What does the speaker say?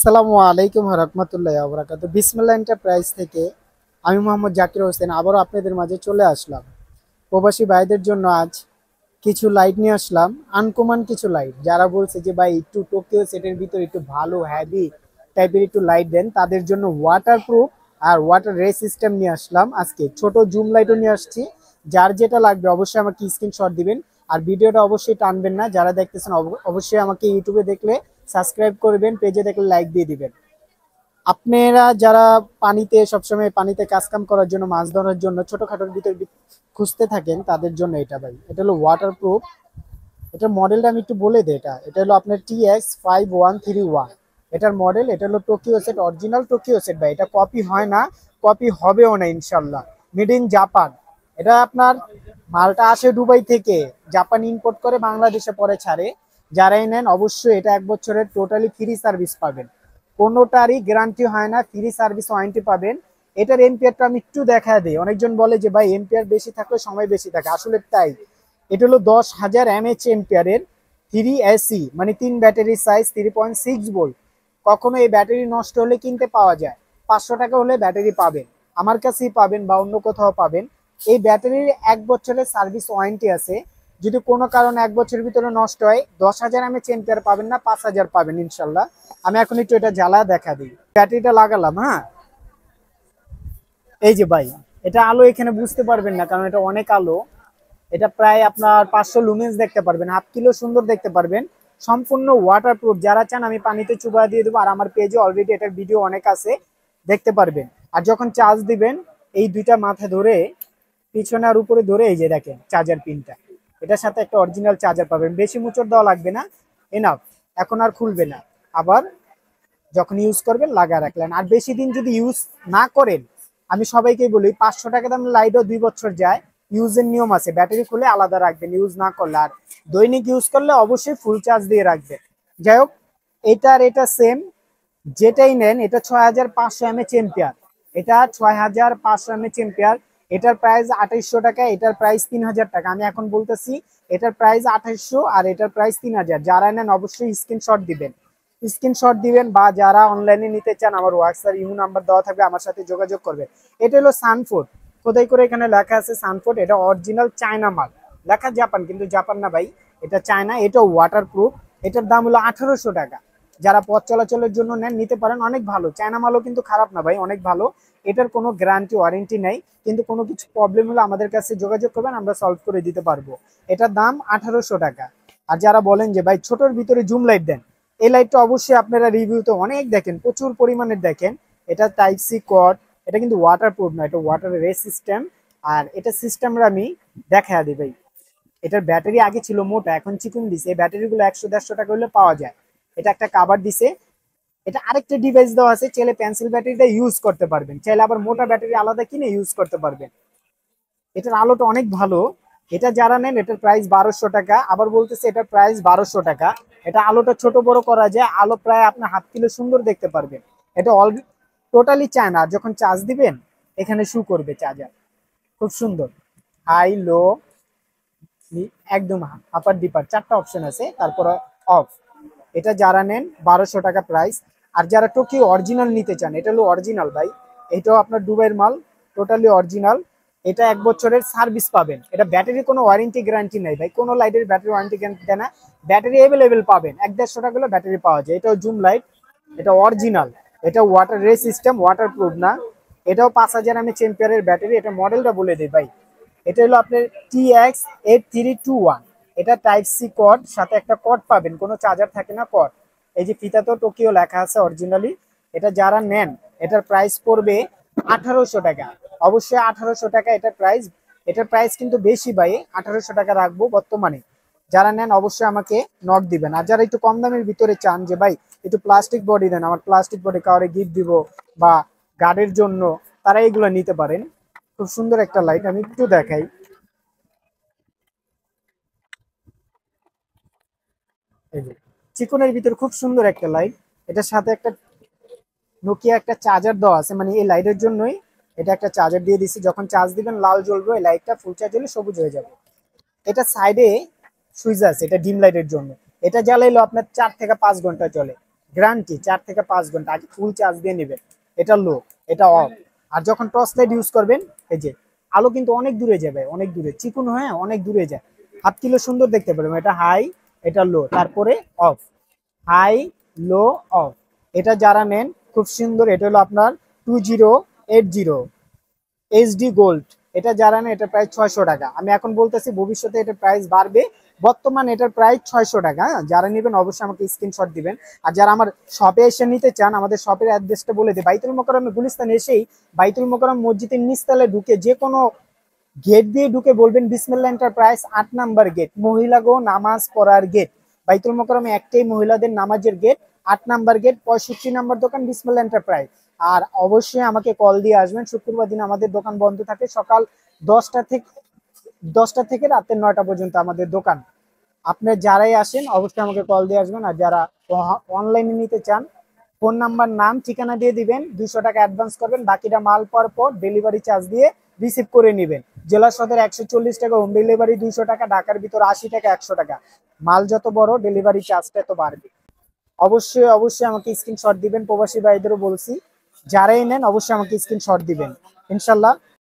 আসসালামু আলাইকুম রহমতুল্লাহ বরাকাতুহু। বিসমিল্লাহ এন্টারপ্রাইজ থেকে আমি মোহাম্মদ জাকির হোসেন আবারও আপনাদের মাঝে চলে আসলাম। প্রবাসী ভাইদের জন্য আজ কিছু লাইট নিয়ে আসলাম, আনকমন কিছু লাইট। যারা বলছে যে ভাই একটু টোকিও সেটের ভিতরে একটু ভালো হেভি টাইপের একটু লাইট দেন, তাদের জন্য ওয়াটারপ্রুফ আর ওয়াটার রে সিস্টেম নিয়ে আসলাম। আজকে ছোট জুম লাইটও নিয়ে আসছি। যার যেটা লাগবে অবশ্যই আমাকে স্ক্রিনশট দিবেন। আর ভিডিওটা অবশ্যই টানবেন না, যারা দেখতেছেন অবশ্যই আমাকে ইউটিউবে দেখলে সাবস্ক্রাইব করবেন, পেজে দেখলে লাইক দিয়ে দিবেন। আপনারা যারা পানিতে সবসময় পানিতে কাজ কাম করার জন্য, মাছ ধরার জন্য ছোটখাটোর ভিতর খুঁজতে থাকেন, তাদের জন্য এটা ভাই। এটা হলো ওয়াটারপ্রুফ। এটার মডেলটা আমি একটু বলে দিই। এটা হলো আপনার TX5131। এটার মডেল। এটা হলো Tokyo set, original Tokyo set ভাই। এটা কপি হয় না, কপি হবেও না ইনশাল্লাহ। Made in Japan. এটা আপনার মালটা আসে দুবাই থেকে, জাপান ইম্পোর্ট করে বাংলাদেশে পরে ছাড়ে। যারাই নেন অবশ্যই এটা 1 বছরের টোটালি ফ্রি সার্ভিস পাবেন। কোনোটারই গ্যারান্টি হয় না, ফ্রি সার্ভিস ওয়ারেন্টি পাবেন। এটার এম্পিয়ারটা আমি একটু দেখা দিই। অনেকজন বলে যে ভাই এম্পিয়ার বেশি থাকলে সময় বেশি থাকে, আসলে তাই। এটা হলো 10,000 mAh এম্পিয়ারের 3 AC, মানে 3 ব্যাটারি সাইজ, 3.6 ভোল্ট। কখনো এই ব্যাটারি নষ্ট হলে কিনতে পাওয়া যায়, 500 টাকা হলে ব্যাটারি পাবেন। আমার কাছেই পাবেন বা অন্য কোথাও পাবেন। এই ব্যাটারির 1 বছরের সার্ভিস ওয়ারেন্টি আছে। যদি কোনো কারণে 1 বছরের ভিতরে নষ্ট হয়, 10,000 mAh এম্পিয়ার পাবেন না, 5,000 পাবেন ইনশাল্লাহ। আমি এখন একটু এটা জ্বালা দেখা দিই। ব্যাটারিটা লাগালাম, হ্যাঁ। এই যে ভাই, এটা আলো এখানে বুঝতে পারবেন না কারণ এটা অনেক আলো। এটা প্রায় আপনার 500 লুমেন্স দেখতে পারবেন, হাফ কিলো সুন্দর দেখতে পারবেন। সম্পূর্ণ ওয়াটারপ্রুফ। যারা চান আমি পানিতে চুবা দিয়ে দেবো, আর আমার পেজে অলরেডি এটার ভিডিও অনেক আছে, দেখতে পারবেন। আর যখন চার্জ দিবেন, এই দুইটা মাথা ধরে পিছনে আর উপরে ধরে এই যে দেখেন চার্জার পিনটা, এটার সাথে একটা অরিজিনাল চার্জার পাবেন। বেশি মুচড় দেওয়া লাগবে না, এনাফ। এখন আর খুলবে না। আবার যখন ইউজ করবেন লাগা রাখলেন। আর বেশি দিন যদি ইউজ না করেন, আমি সবাইকে বলি 500 টাকা দাম লাইটও 2 বছর যায়। ইউজের নিয়ম আছে, ব্যাটারি খুলে আলাদা রাখবেন ইউজ না করলে। আর দৈনিক ইউজ করলে অবশ্যই ফুল চার্জ দিয়ে রাখবেন। যাই হোক, এটার এটা সেম। যেটাই নেন, এটা 6,500 mAh এম্পিয়ার। এটা 6,500 mAh এম্পিয়ার। এটার প্রাইস 2800 টাকা, এটার প্রাইস 3,000 টাকা। আমি এখন বলতেছি এটার প্রাইস 2800 আর এটার প্রাইস 3,000। যারা নেন অবশ্যই স্ক্রিনশট দিবেন। স্ক্রিনশট দিবেন, বা যারা অনলাইনে নিতে চান আমার হোয়াটসঅ্যাপ ইমো নাম্বার দেওয়া থাকবে, আমার সাথে যোগাযোগ করবে। এটা হলো সানফোর্ড, খোদাই করে এখানে লেখা আছে সানফোর্ড। এটা অরিজিনাল চায়না মাল, লেখা জাপান কিন্তু জাপান না ভাই, এটা চায়না। এটা ওয়াটারপ্রুফ। এটার দাম হলো 1800 টাকা। যারা পথ চলাচলের জন্য নেন নিতে পারেন, অনেক ভালো। চায়না মালও কিন্তু খারাপ না ভাই, অনেক ভালো। এটার কোনো গ্যারান্টি ওয়ারেন্টি নেই, কিন্তু কোনো কিছু প্রবলেম হলে আমাদের কাছে যোগাযোগ করবেন, আমরা সলভ করে দিতে পারবো। এটার দাম 1800 টাকা। আর যারা বলেন যে ভাই ছোটর ভিতরে জুম লাইট দেন, এই লাইটটা অবশ্যই আপনারা রিভিউতে অনেক দেখেন, প্রচুর পরিমাণে দেখেন। এটা টাইপ সি কর্ড। এটা কিন্তু ওয়াটারপ্রুফ না, এটা ওয়াটার রে সিস্টেম। আর এটা সিস্টেমটা আমি দেখা দিই ভাই। এটার ব্যাটারি আগে ছিল মোটা, এখন চিকুন দিছে। এই ব্যাটারিগুলো 100-150 টাকা হলে পাওয়া যায়। এটা একটা কাভার দিছে। এটা আরেকটা ডিভাইস দেওয়া আছে, চাইলে পেন্সিল ব্যাটারিটা ইউজ করতে পারবেন, চাইলে আবার মোটা ব্যাটারি আলাদা কিনে ইউজ করতে পারবেন। এটার আলোটা অনেক ভালো। এটা যারা নেন এটার প্রাইস 1200 টাকা। আবার বলতেছে এটার প্রাইস 1200 টাকা। এটা আলোটা ছোট বড় করা যায়, আলো প্রায় আপনার হাফ কিলো সুন্দর দেখতে পারবেন। এটা অল টোটালি চায়না। যখন চার্জ দিবেন এখানে শু করবে চার্জার, খুব সুন্দর। হাই, লো, একদম আপার ডিপার 4টা অপশন আছে, তারপরে অফ। এটা যারা নেন 1200 টাকা প্রাইস। আর যারা টোকিও অরিজিনাল নিতে চান, এটা হলো অরিজিনাল ভাই। এটাও আপনার দুবাইয়ের মাল, টোটালি অরিজিনাল। এটা 1 বছরের সার্ভিস পাবেন। এটা ব্যাটারি কোনো ওয়ারেন্টি গ্যারান্টি নেই ভাই, কোনো লাইটের ব্যাটারি ওয়ারেন্টি গ্যারান্টি দেয় না। ব্যাটারি অ্যাভেলেবেল পাবেন, 1-150 টাকা হলে ব্যাটারি পাওয়া যায়। এটাও জুম লাইট, এটা অরিজিনাল। এটা ওয়াটার রে সিস্টেম, ওয়াটারপ্রুফ না। এটাও 5,000 mAh এম্পিয়ারের ব্যাটারি। এটা মডেলটা বলে দিই ভাই। এটা হলো আপনার TX8321। এটা টাইপ সি কর্ড, সাথে একটা কর্ড পাবেন, কোনো চার্জার থাকে না, কর্ড। এই যে ফিতা তো টোকিও লেখা আছে অরিজিনালি। এটা যারা নেন এটার প্রাইস পড়বে 1800 টাকা। অবশ্যই 1800 টাকা এটার প্রাইস। এটার প্রাইস কিন্তু বেশি ভাই, 1800 টাকা রাখবো বর্তমানে। যারা নেন অবশ্যই আমাকে নক দিবেন। আর যারা একটু কম দামের ভিতরে চান যে ভাই একটু প্লাস্টিক বডি দেন, আমার প্লাস্টিক বডি কাউরে গিফট দিব বা গার্ডের জন্য, তারা এগুলো নিতে পারেন। খুব সুন্দর একটা লাইট, আমি একটু দেখাই। এই যে চিকনের ভিতর খুব সুন্দর একটা লাইট। এটার সাথে একটা নোকিয়া একটা চার্জার দেওয়া আছে, মানে এই লাইটের জন্যই এটা একটা চার্জার দিয়ে দিছি। যখন চার্জ দিবেন লাল জ্বলবে, এই লাইটটা ফুল চার্জ হলে সবুজ হয়ে যাবে। এটা সাইডে সুইচ আছে, এটা ডিম লাইটের জন্য। এটা জ্বালাইলো আপনার 4 থেকে 5 ঘন্টা চলে। গ্যারান্টি 4 থেকে 5 ঘন্টা। আগে ফুল চার্জ দিয়ে নেবেন। এটা লো, এটা অফ। আর যখন টর্চ লাইট ইউজ করবেন, এই যে আলো কিন্তু অনেক দূরে যাবে, অনেক দূরে চিকুন হয়ে অনেক দূরে যায়। হাফ কিলো সুন্দর দেখতে পারবেন। এটা হাই, এটা লো, তারপরে অফ, হাই, লো, অফ। এটা যারা নেন খুব সুন্দর। এটা হলো আপনার 2080 এইচডি গোল্ড। এটা যারা নেন এটা প্রায় 600 টাকা। আমি এখন বলতেছি, ভবিষ্যতে এটার প্রাইস বাড়বে। বর্তমানে এটার প্রায় 600 টাকা। হ্যাঁ, যারা নেবেন অবশ্যই আমাকে স্ক্রিনশট দিবেন। আর যারা আমার শপে এসে নিতে চান, আমাদের শপের অ্যাড্রেসটা বলে দিই। বাইতুল মোকাররমে গুলিস্তান এসেই বাইতুল মোকাররম মসজিদের নিচতলায় ঢুকে যে কোনো গেট দিয়ে ঢুকে বলবেন বিসমিল্লাহ এন্টারপ্রাইজ, 8 নাম্বার গেট, মহিলা গো নামাজ পড়ার গেট। বাইতুল মোকাররমে একটাই মহিলাদের নামাজের গেট, 8 নাম্বার গেট, 65 নম্বর দোকান, বিসমিল্লাহ এন্টারপ্রাইজ। আর অবশ্যই আমাকে কল দিয়ে আসবেন। শুক্রবার দিন আমাদের দোকান বন্ধ থাকে, সকাল 10টা থেকে রাতের 9টা পর্যন্ত আমাদের দোকান। আপনি যারাই আসেন অবশ্যই আমাকে কল দিয়ে আসবেন। আর যারা অনলাইনে নিতে চান, ফোন নাম্বার, নাম, ঠিকানা দিয়ে দিবেন, 200 টাকা অ্যাডভান্স করবেন, বাকিটা মাল পাওয়ার পর ডেলিভারি চার্জ দিয়ে রিসিভ করে নেবেন। জেলা সদর 140 টাকা হোম ডেলিভারি, 200 টাকা, ঢাকার ভিতর 80 টাকা, 100 টাকা। মাল যত বড় ডেলিভারি চার্জটা তো বাড়বে। অবশ্যই অবশ্যই আমাকে স্ক্রিনশট দিবেন। প্রবাসী ভাইদেরও বলছি, যারাই নেন অবশ্যই আমাকে স্ক্রিনশট দিবেন, ইনশাল্লাহ।